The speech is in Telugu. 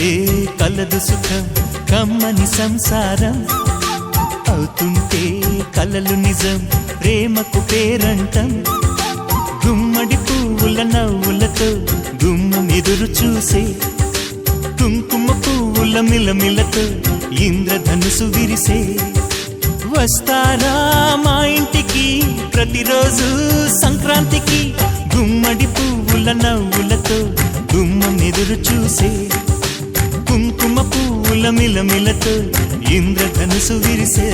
కలిసే కలదు సుఖం కమ్మని సంసారం అవుతుంటే కలలు నిజం ప్రేమకు పేరంటం గుమ్మడి పువ్వుల నవ్వులతో గుమ్మం ఎదురు చూసే కుంకుమ పువ్వుల మిలమిలతో ఇంద్రధనుసు విరిసే వస్తారా మా ఇంటికి ప్రతిరోజు సంక్రాంతికి గుమ్మడి పువ్వుల నవ్వులతో గుమ్మం ఎదురు చూసే కుంకుమ పువ్వుల మిలమిలతో ఇంద్రధనుసు విరిసే